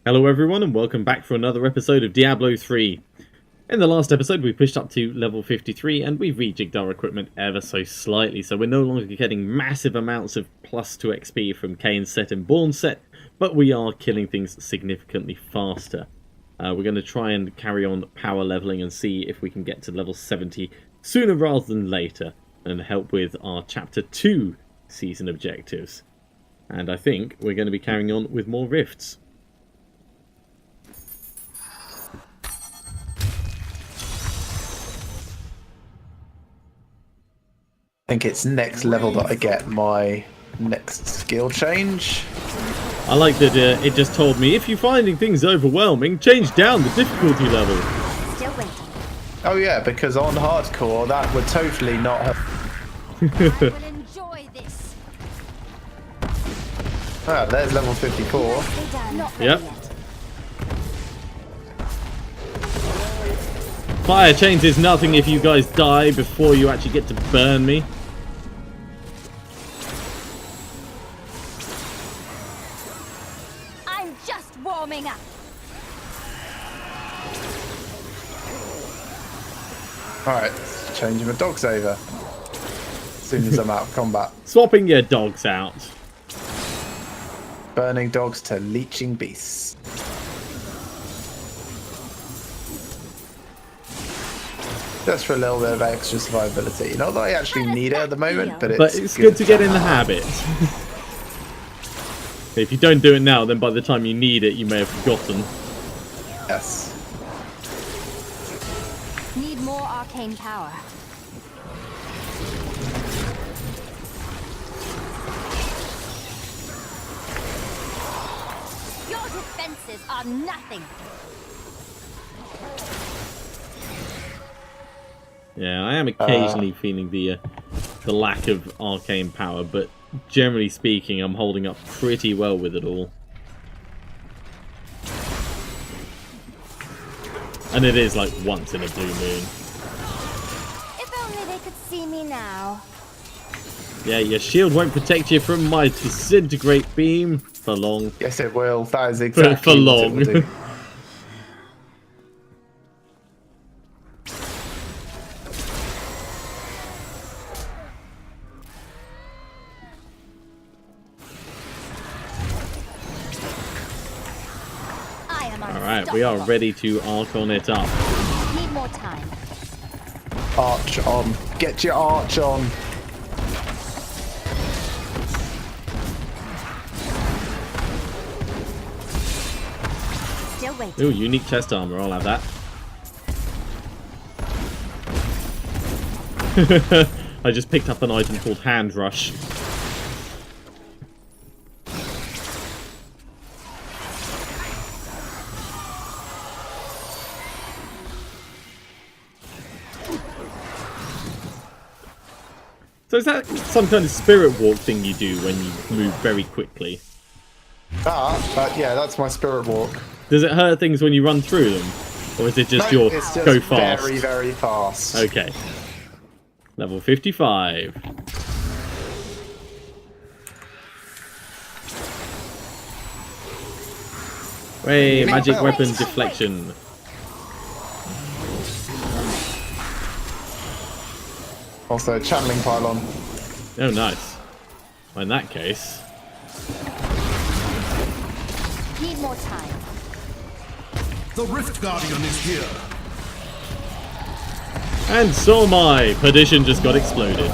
Hello everyone and welcome back for another episode of Diablo 3. In the last episode we pushed up to level 53 and we've rejigged our equipment ever so slightly, so we're no longer getting massive amounts of plus 2 XP from Kane's set and Born's set, but we are killing things significantly faster. We're going to try and carry on power leveling and see if we can get to level 70 sooner rather than later and help with our chapter 2 season objectives. And I think we're going to be carrying on with more rifts. I think it's next level that I get my next skill change. I like that it just told me, if you're finding things overwhelming, change down the difficulty level. Still waiting. Oh yeah, because on hardcore that would totally not have... I will enjoy this. Ah, there's level 54. Yep. Fire chains is nothing if you guys die before you actually get to burn me. I'm just warming up. Alright, changing my dogs over. As soon as I'm out of combat. Swapping your dogs out. Burning dogs to leeching beasts. Just for a little bit of extra survivability. Not that I actually need it at the moment, but it's good to get in the habit. If you don't do it now, then by the time you need it, you may have forgotten. Yes. Need more arcane power. Your defenses are nothing. Yeah, I am occasionally feeling the lack of arcane power, but generally speaking, I'm holding up pretty well with it all. And it is like once in a blue moon. If only they could see me now. Yeah, your shield won't protect you from my disintegrate beam for long. Yes, it will. That is exactly for long. what it will do. Alright, we are ready to archon it up. Need more time. Arch on. Get your arch on. Still waiting. Ooh, unique chest armor, I'll have that. I just picked up an item called Hand Rush. So is that some kind of spirit walk thing you do when you move very quickly? Yeah, that's my spirit walk. Does it hurt things when you run through them? Or is it just No, your it's just go fast? very, very fast. Okay. Level 55. Hey, magic weapon deflection. Also, channeling pylon. Oh, nice. Well, in that case... Need more time. The Rift Guardian is here. And so am I. Perdition just got exploded.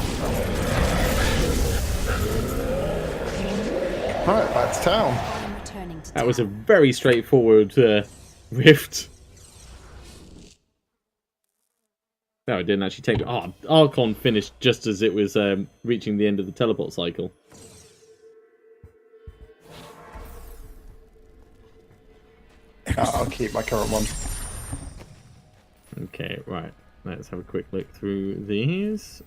Alright, back to town. I'm returning to That was a very straightforward rift. No, it didn't actually take... Oh, Archon finished just as it was reaching the end of the teleport cycle. I'll keep my current one. Okay, right. Let's have a quick look through these.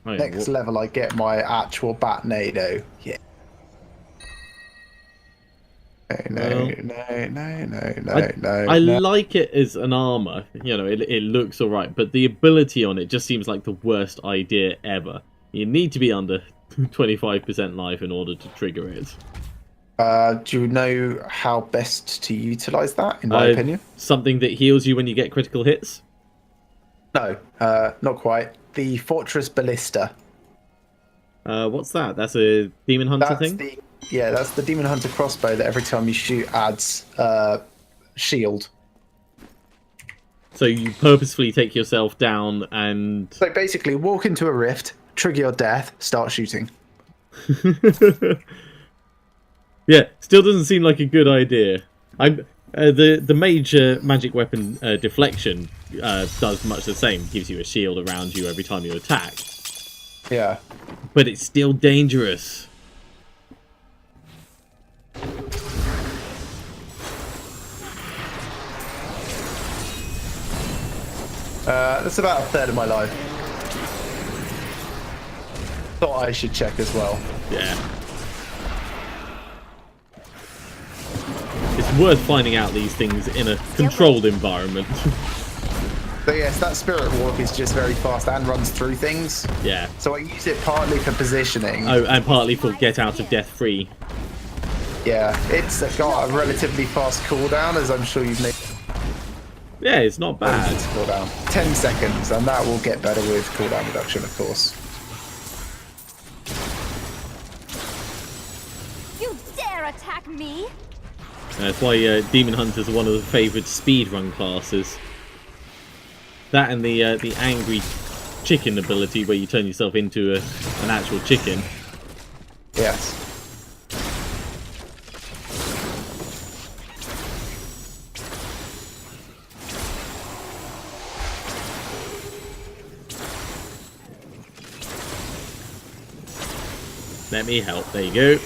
Oh, yeah, Next level, I get my actual Batnado. Yeah. No. I like it as an armor. You know, it looks alright, but the ability on it just seems like the worst idea ever. You need to be under 25% life in order to trigger it. Do you know how best to utilize that, in my opinion? Something that heals you when you get critical hits? No, not quite. The Fortress Ballista. What's that? That's a Demon Hunter That's thing? Yeah, that's the Demon Hunter crossbow that every time you shoot adds shield. So you purposefully take yourself down and... So basically, walk into a rift, trigger your death, start shooting. Yeah, still doesn't seem like a good idea. The major magic weapon deflection does much the same. Gives you a shield around you every time you attack. Yeah. But it's still dangerous. That's about a third of my life. Thought I should check as well. Yeah. It's worth finding out these things in a controlled environment. So yes, that Spirit Walk is just very fast and runs through things. Yeah. So I use it partly for positioning. Oh, and partly for get out of death free. Yeah, it's got a relatively fast cooldown, as I'm sure you've noticed. Yeah, it's not bad. It's cooldown 10 seconds, and that will get better with cooldown reduction, of course. You dare attack me? That's why Demon Hunters are one of the favoured speedrun classes. That and the angry chicken ability, where you turn yourself into an actual chicken. Yes. Let me help. There you go.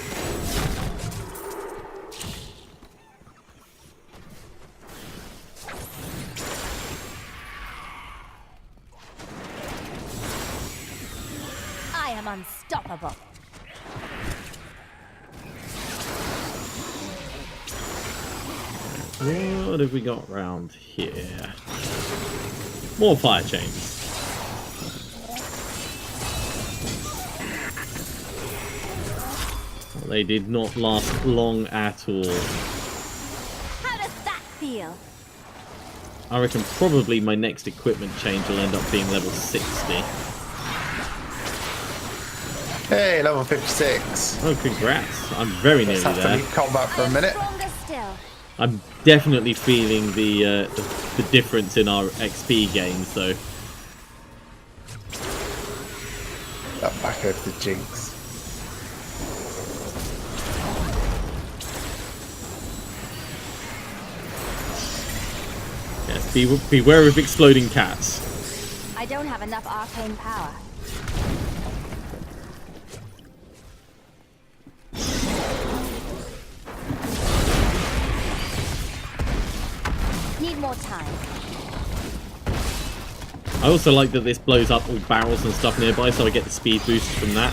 I am unstoppable. What have we got round here? More fire chains. Well, they did not last long at all. How does that feel? I reckon probably my next equipment change will end up being level 60. Hey, level 56. Oh, congrats. I'm very nearly Let's have to there. leave combat for a minute. Stronger still. I'm definitely feeling the difference in our XP gains, though. That back over to Jinx. Yes, beware of exploding cats. I don't have enough arcane power. Need more time. I also like that this blows up all barrels and stuff nearby, so I get the speed boost from that.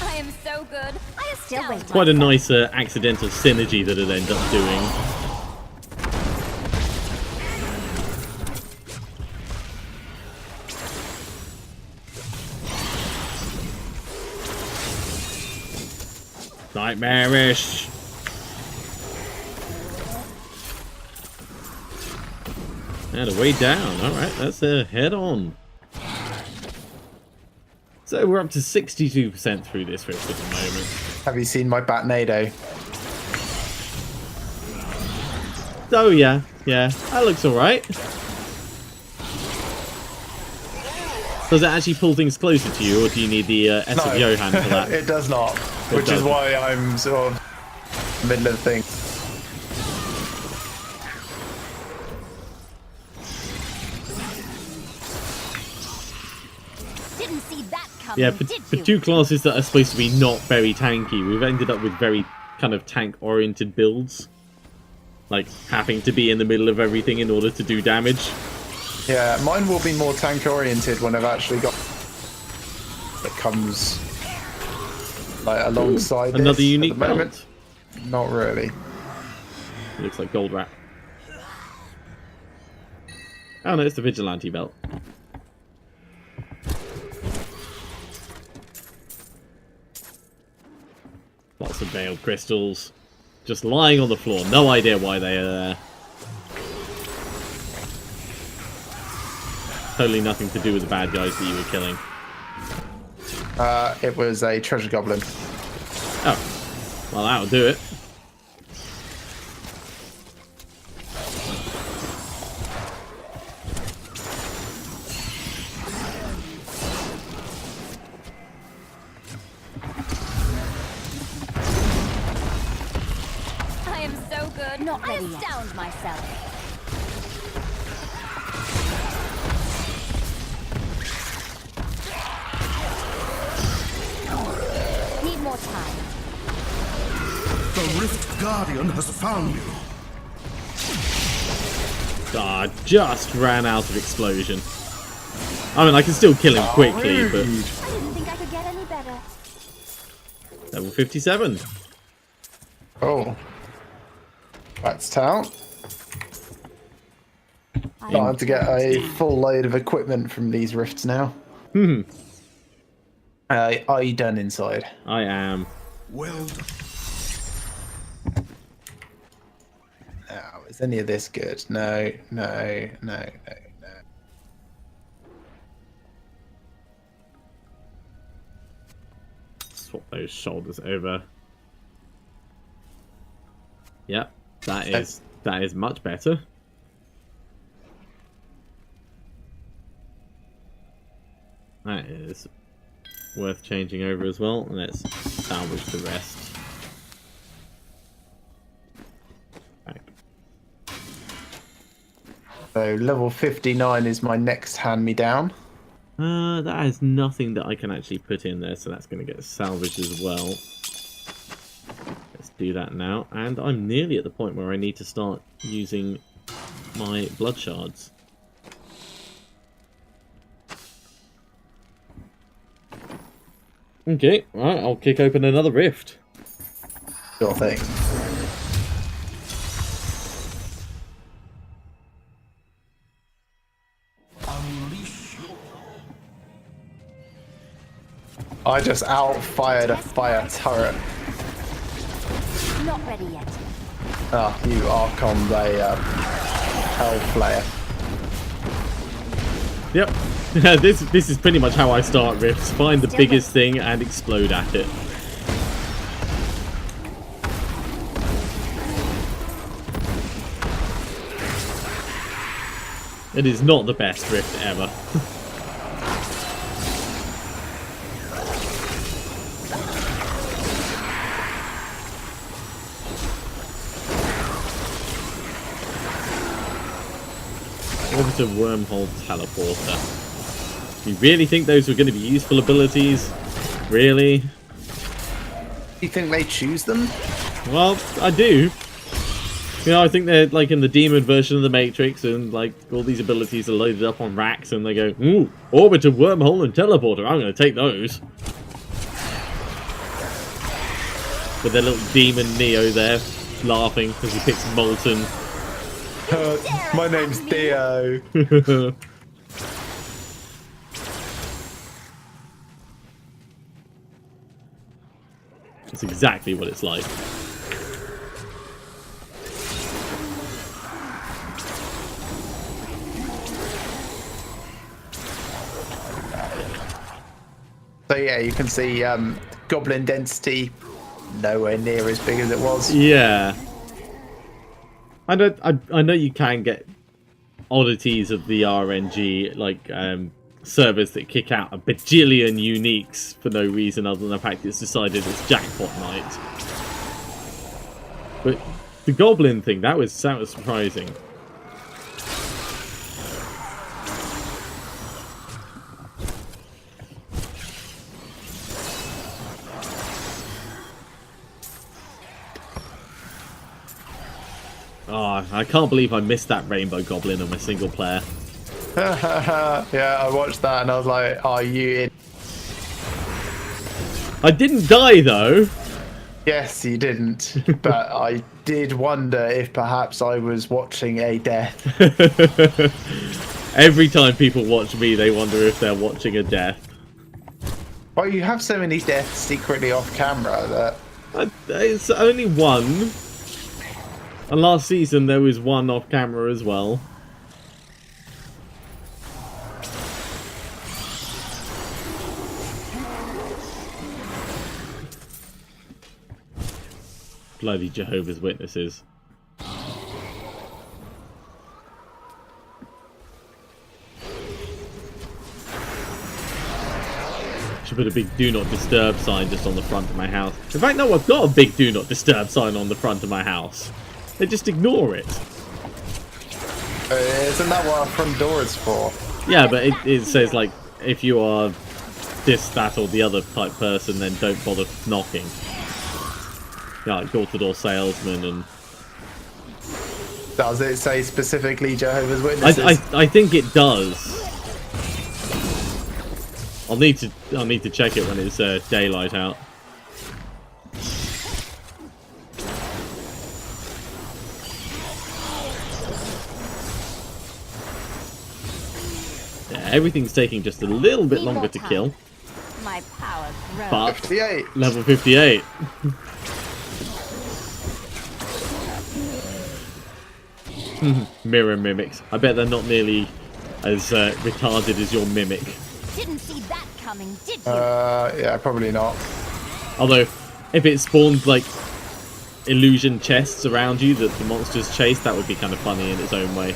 I am so good. I am still waiting. Quite a nice accidental synergy that it ends up doing. Nightmarish. And a way down. Alright, let's head on. So we're up to 62% through this rift at the moment. Have you seen my Batnado? Oh yeah, that looks alright. Does it actually pull things closer to you, or do you need the S of Johan for that? It does not, which is why I'm sort of middle of the thing. Didn't see that coming. Yeah, did for you? two classes that are supposed to be not very tanky, we've ended up with very kind of tank-oriented builds. Like, having to be in the middle of everything in order to do damage. Yeah, mine will be more tank oriented when I've actually got that comes like alongside. Another this unique at the moment. belt. Not really. It looks like gold wrap. Oh no, it's the vigilante belt. Lots of veiled crystals. Just lying on the floor. No idea why they are there. Totally nothing to do with the bad guys that you were killing. It was a treasure goblin. Oh. Well, that'll do it. I am so good. Not ready I astound myself. Need more time. The Rift Guardian has found you. Ah, just ran out of explosion. I mean, I can still kill him quickly, but... I didn't think I could get any better. Level 57. Oh. That's town. Time to get a full load of equipment from these rifts now. Are you done inside? I am. Well done. Now, is any of this good? No, no, no, no, no. Swap those shoulders over. Yep, that is much better. That is worth changing over as well. Let's salvage the rest. Back. So level 59 is my next hand-me-down. That has nothing that I can actually put in there, so that's going to get salvaged as well. Let's do that now. And I'm nearly at the point where I need to start using my blood shards. Okay, right, I'll kick open another rift. Sure thing. I just outfired a fire turret. Not ready yet. Ah, you Archon, the Hellflayer. Yep. This is pretty much how I start rifts. Find the biggest thing and explode at it. It is not the best rift ever. Orbital Wormhole Teleporter. You really think those were going to be useful abilities? Really? You think they choose them? Well, I do. You know, I think they're like in the demon version of the Matrix, and like all these abilities are loaded up on racks, and they go, "Ooh, Orbital Wormhole and Teleporter. I'm going to take those." With their little demon Neo there, laughing as he picks Molten. My name's Theo. That's exactly what it's like. So yeah, you can see goblin density nowhere near as big as it was. Yeah. I know you can get oddities of the RNG, like servers that kick out a bajillion uniques for no reason other than the fact it's decided it's jackpot night. But the goblin thing, that was surprising. Oh, I can't believe I missed that rainbow goblin on my single player. Yeah, I watched that and I was like, are you in? I didn't die though. Yes, you didn't. But I did wonder if perhaps I was watching a death. Every time people watch me, they wonder if they're watching a death. Well, you have so many deaths secretly off camera that It's only one. And last season there was one off camera as well. Bloody Jehovah's Witnesses. Should put a big do not disturb sign just on the front of my house. In fact, no, I've got a big do not disturb sign on the front of my house. They just ignore it. Isn't that what our front door is for? Yeah, but it says like, if you are this, that, or the other type person, then don't bother knocking. Yeah, like door-to-door salesman and... Does it say specifically Jehovah's Witnesses? I think it does. I'll need to check it when it's daylight out. Yeah, everything's taking just a little bit longer to kill. My power grows. But 58. level 58. Mirror mimics. I bet they're not nearly as retarded as your mimic. Didn't see that coming, did you? Yeah, probably not. Although, if it spawned like illusion chests around you that the monsters chase, that would be kind of funny in its own way.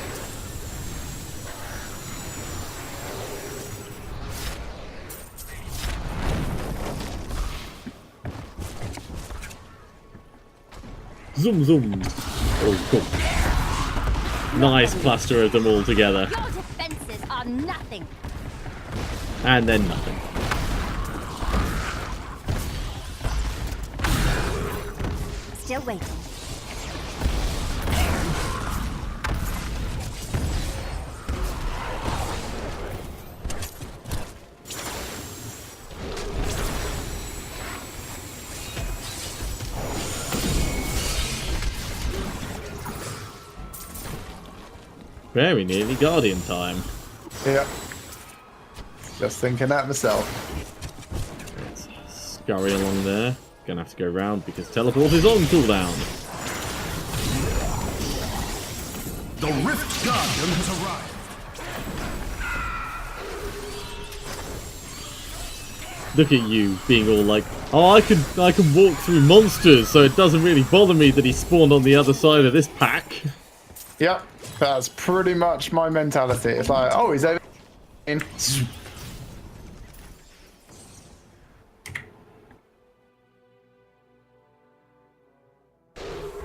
Zoom zoom. Oh, cool. Nice cluster of them all together. Your defenses are nothing. And then nothing. Still waiting. Very nearly Guardian time. Yeah. Just thinking that myself. Let's scurry along there. Gonna have to go round because teleport is on cooldown. The Rift Guardian has arrived. Look at you being all like, oh, I can walk through monsters, so it doesn't really bother me that he spawned on the other side of this pack. Yep, that's pretty much my mentality. It's like, oh, he's over.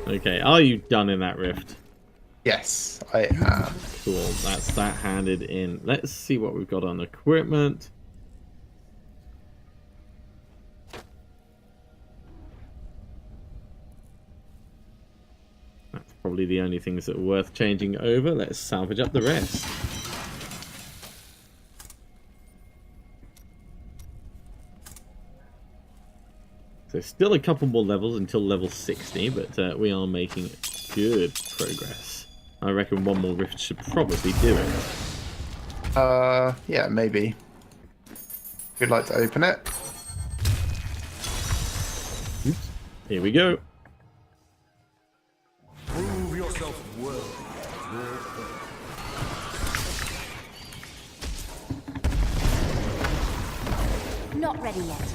Okay, are you done in that rift? Yes, I am. Cool, that's that handed in. Let's see what we've got on equipment. That's probably the only things that are worth changing over. Let's salvage up the rest. So still a couple more levels until level 60, but we are making good progress. I reckon one more rift should probably do it. Yeah, maybe. If you'd like to open it. Oops. Here we go. Prove yourself worthy. Not ready yet.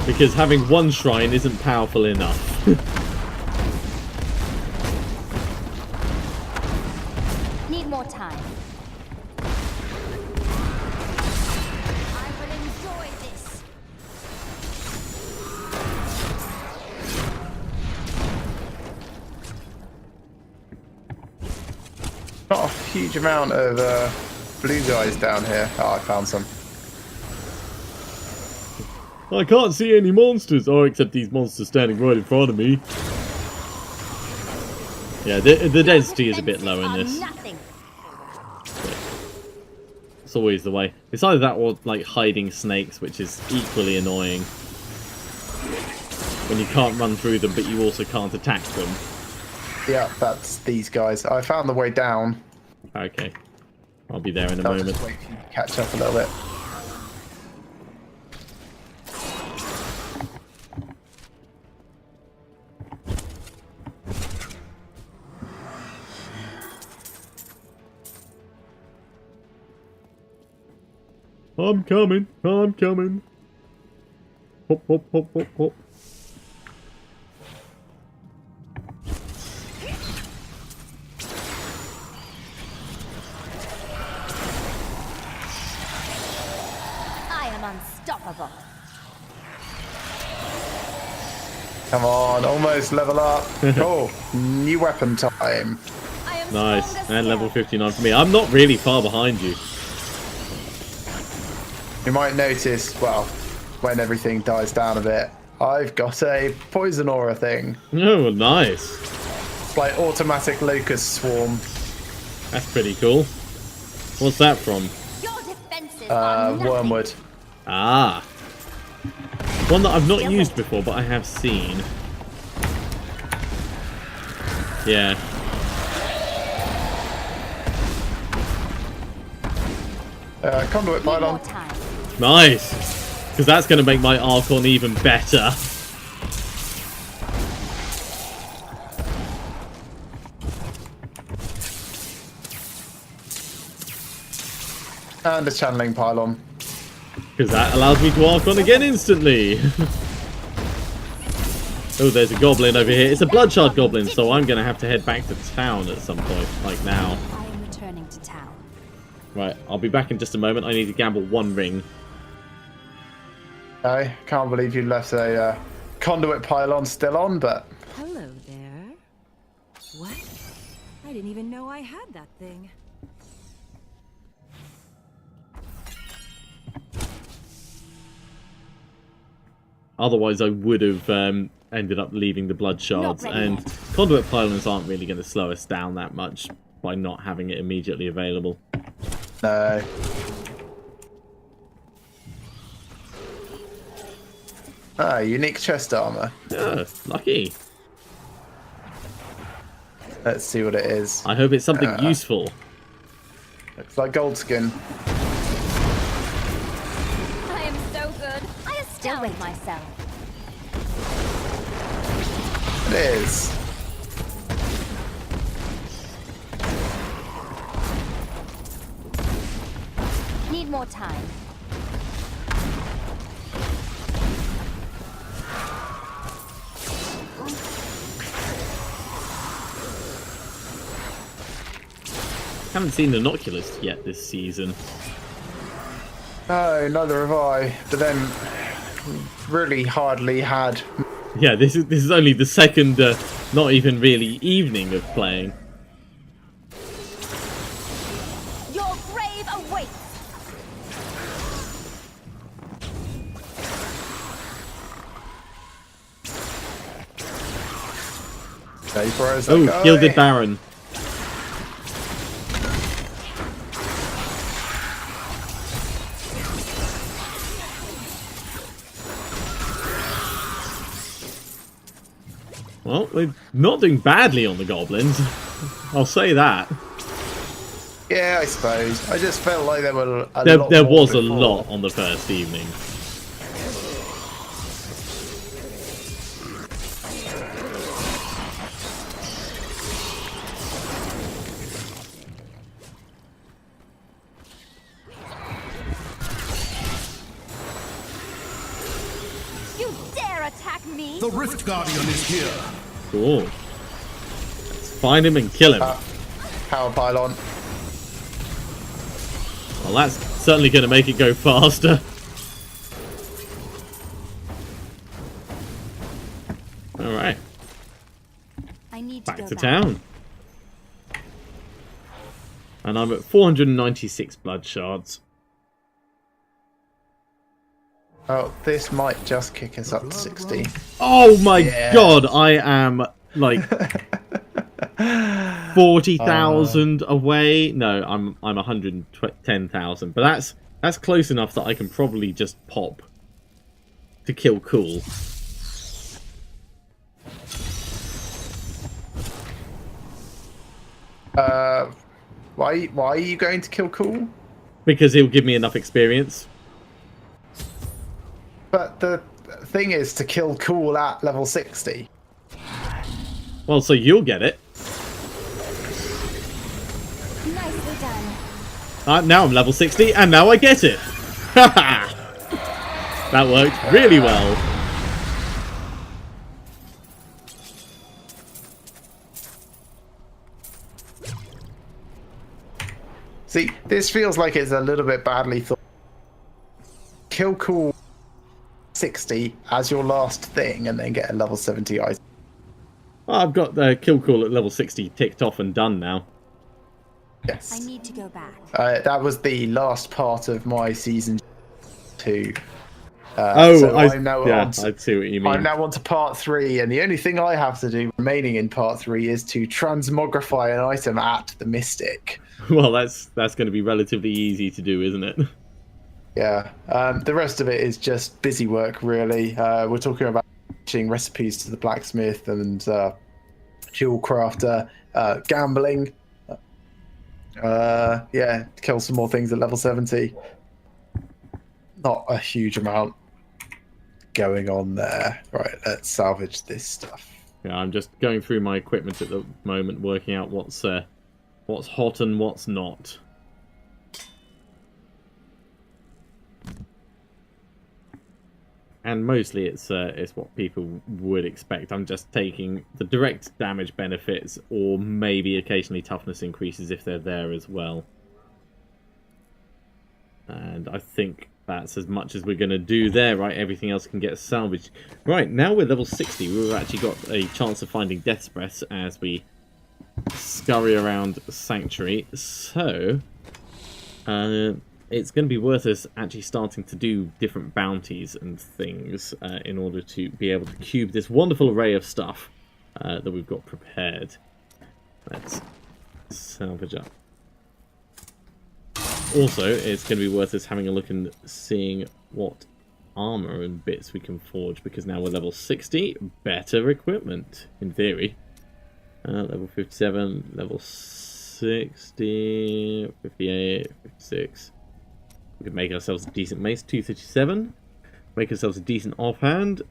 Because having one shrine isn't powerful enough. Need more time. I will enjoy this. Not a huge amount of blue guys down here. Oh, I found some. I can't see any monsters. Oh, except these monsters standing right in front of me. Yeah, the density is a bit low in this. Nothing. It's always the way. It's either that or like hiding snakes, which is equally annoying. When you can't run through them, but you also can't attack them. Yeah, that's these guys. I found the way down. Okay. I'll be there in a I'll moment. just wait for you to catch up a little bit. I'm coming. I'm coming. Hop, hop, hop, hop, hop. I am unstoppable. Come on, almost level up. Oh, new weapon time. I am Nice. strong as And level steel. 59 for me. I'm not really far behind you. You might notice, well, when everything dies down a bit, I've got a poison aura thing. Oh, nice. It's like automatic locust swarm. That's pretty cool. What's that from? Your defenses are nothing. Wormwood. Ah. One that I've not used before, but I have seen. Yeah. Conduit Need more pylon. time. Nice. Because that's going to make my Archon even better. And a channeling pylon. Because that allows me to Archon again instantly. Oh, there's a goblin over here. It's a Bloodshard goblin, so I'm going to have to head back to town at some point, like now. I am returning to town. Right, I'll be back in just a moment. I need to gamble one ring. I can't believe you left a conduit pylon still on, but Hello there. What? I didn't even know I had that thing. Otherwise, I would have ended up leaving the blood shards, Not ready and yet. conduit pylons aren't really going to slow us down that much by not having it immediately available. no. Ah, unique chest armor. Yeah, lucky. Let's see what it is. I hope it's something useful. Looks like gold skin. I am so good. I astound myself. It is. Need more time. Haven't seen an Oculist yet this season. No, neither have I. But then, really hardly had. Yeah, this is only the second, not even really evening of playing. Your grave awaits. Vaporized Oh, that guy. Gilded Baron. Well, we're not doing badly on the goblins. I'll say that. Yeah, I suppose. I just felt like there were a lot There more was a before. lot on the first evening. You dare attack me? The Rift Guardian is here. Cool. Let's find him and kill him. Power pylon. Well, that's certainly going to make it go faster. Alright, I need to back go to back. town. And I'm at 496 blood shards. Oh, this might just kick us up to 60. Oh my Yeah. god, I am like 40,000 away. No, I'm 110,000, but that's close enough that I can probably just pop to kill cool. Why are you going to kill Cool? Because he'll give me enough experience. But the thing is to kill Cool at level 60. Well, so you'll get it. Nicely done. Now I'm level 60, and now I get it. That worked really well. See, this feels like it's a little bit badly thought. Kill cool 60 as your last thing and then get a level 70 item. Well, I've got the kill call at level 60 ticked off and done now. Yes. I need to go back. That was the last part of my season 2. So I see what you mean. I'm now on to part 3, and the only thing I have to do remaining in part 3 is to transmogrify an item at the Mystic. Well, that's going to be relatively easy to do, isn't it? Yeah. The rest of it is just busy work, really. We're talking about teaching recipes to the blacksmith and jewel crafter, gambling. Yeah, kill some more things at level 70. Not a huge amount going on there. Right, let's salvage this stuff. Yeah, I'm just going through my equipment at the moment, working out what's hot and what's not. And mostly it's what people would expect. I'm just taking the direct damage benefits, or maybe occasionally toughness increases if they're there as well. And I think that's as much as we're going to do there, right? Everything else can get salvaged. Right, now we're level 60. We've actually got a chance of finding Death's Breath as we scurry around Sanctuary. So, it's going to be worth us actually starting to do different bounties and things in order to be able to cube this wonderful array of stuff that we've got prepared. Let's salvage up. Also, it's going to be worth us having a look and seeing what armor and bits we can forge, because now we're level 60. Better equipment, in theory. Level 57, level 60, 58, 56. We could make ourselves a decent mace, 237. Make ourselves a decent offhand.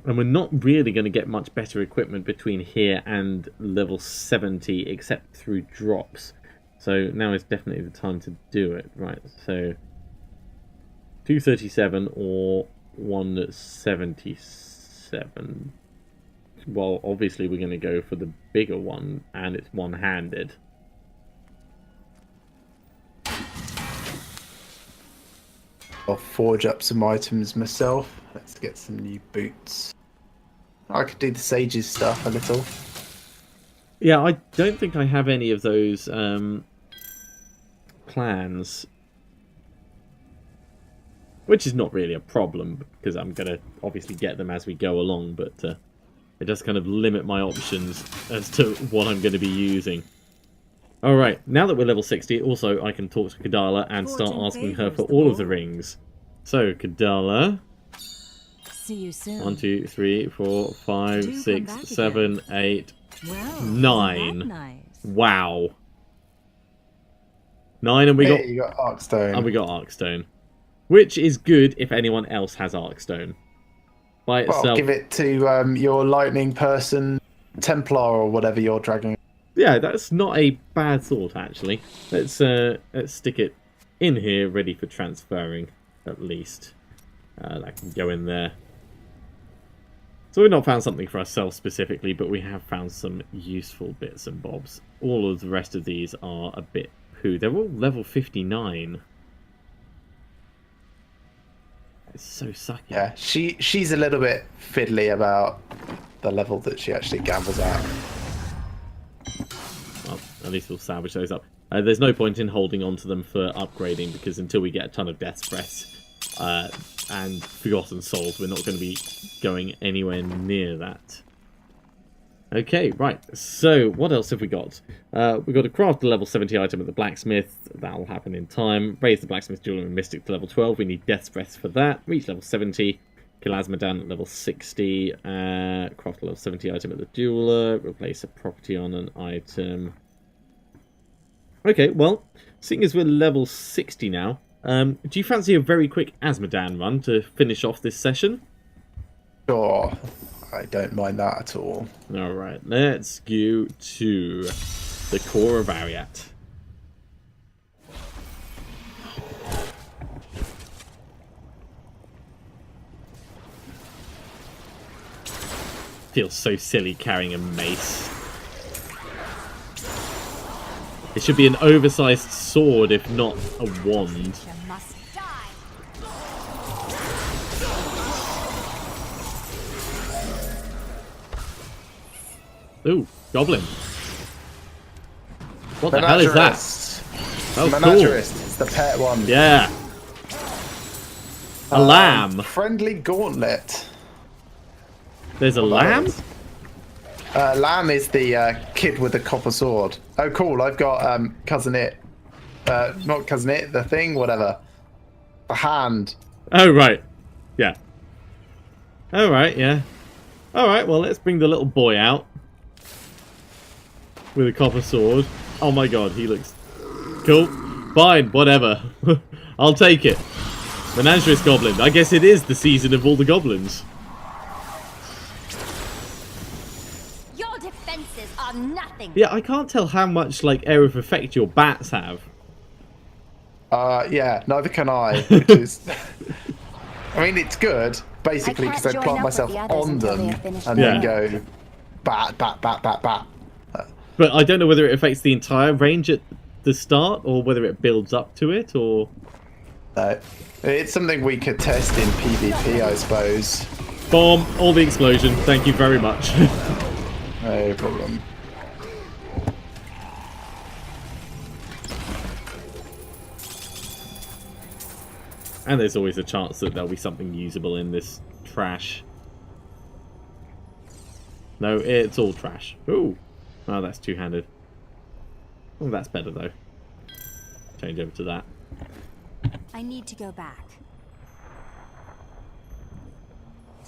And we're not really going to get much better equipment between here and level 70, except through drops. So now is definitely the time to do it. Right, so 237 or 177. Well, obviously we're going to go for the bigger one, and it's one-handed. I'll forge up some items myself. Let's get some new boots. I could do the sage's stuff a little. Yeah, I don't think I have any of those plans, which is not really a problem because I'm going to obviously get them as we go along, but it does kind of limit my options as to what I'm going to be using. Alright, now that we're level 60, also I can talk to Kadala and start asking her for all of the rings. So, Kadala. See you soon. 1, 2, 3, 4, 5, Do 6, come back 7, 8, Well, 9. isn't that nice? Wow. 9, and we got... Hey, you got Arkstone. And we got Arkstone. Which is good if anyone else has Arkstone. By itself... Well, give it to your lightning person, Templar, or whatever you're dragging. Yeah, that's not a bad thought, actually. Let's stick it in here, ready for transferring, at least. That can go in there. So we've not found something for ourselves specifically, but we have found some useful bits and bobs. All of the rest of these are a bit poo. They're all level 59. It's so sucky. Yeah, she's a little bit fiddly about the level that she actually gambles at. Well, at least we'll salvage those up. There's no point in holding on to them for upgrading, because until we get a ton of Death's Breath and Forgotten Souls, we're not going to be going anywhere near that. Okay, right. So, what else have we got? We've got to craft a level 70 item at the blacksmith. That'll happen in time. Raise the blacksmith jeweler and mystic to level 12. We need Death's Breath for that. Reach level 70. Kill Asmodan at level 60. Craft a level 70 item at the jeweler. Replace a property on an item. Okay, well, seeing as we're level 60 now, do you fancy a very quick Asmodan run to finish off this session? Sure, I don't mind that at all. Alright, let's go to the core of Ariat. feels so silly carrying a mace. It should be an oversized sword, if not a wand. You must die. Ooh, goblin. What the hell is that? Oh, Menagerist. cool. It's the pet one. Yeah. A lamb. Friendly gauntlet. There's a lamb? Lamb is the kid with the copper sword. Oh, cool. I've got Cousin It. Not Cousin It, the thing, whatever. The hand. Oh, right. Yeah. All right, yeah. All right, well, let's bring the little boy out. With a copper sword. Oh my god, he looks cool. Fine, whatever. I'll take it. Menagerist goblin. I guess it is the season of all the goblins. Your defenses are nothing. Yeah, I can't tell how much, like, area of effect your bats have. Yeah, neither can I. Which is... I mean, it's good, basically, I can't because I join plant up with myself the others on until they them have finished and their then Yeah. go bat, bat, bat, bat, bat. But I don't know whether it affects the entire range at the start, or whether it builds up to it, or... No. It's something we could test in PvP, I suppose. Bomb! All the explosion. Thank you very much. No problem. And there's always a chance that there'll be something usable in this trash. No, it's all trash. Ooh. Oh, that's two-handed. Oh, that's better, though. Change over to that. I need to go back.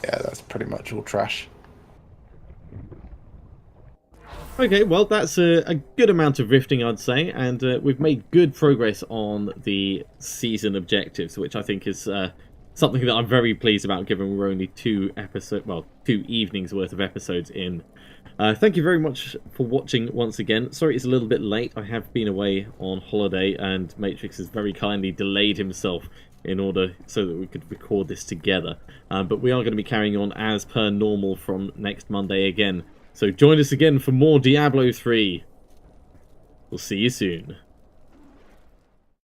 Yeah, that's pretty much all trash. Okay, well, that's a good amount of rifting, I'd say, and we've made good progress on the season objectives, which I think is something that I'm very pleased about, given we're only two evenings worth of episodes in. Thank you very much for watching once again. Sorry it's a little bit late. I have been away on holiday, and Matrix has very kindly delayed himself in order so that we could record this together. But we are going to be carrying on as per normal from next Monday again. So join us again for more Diablo 3. We'll see you soon.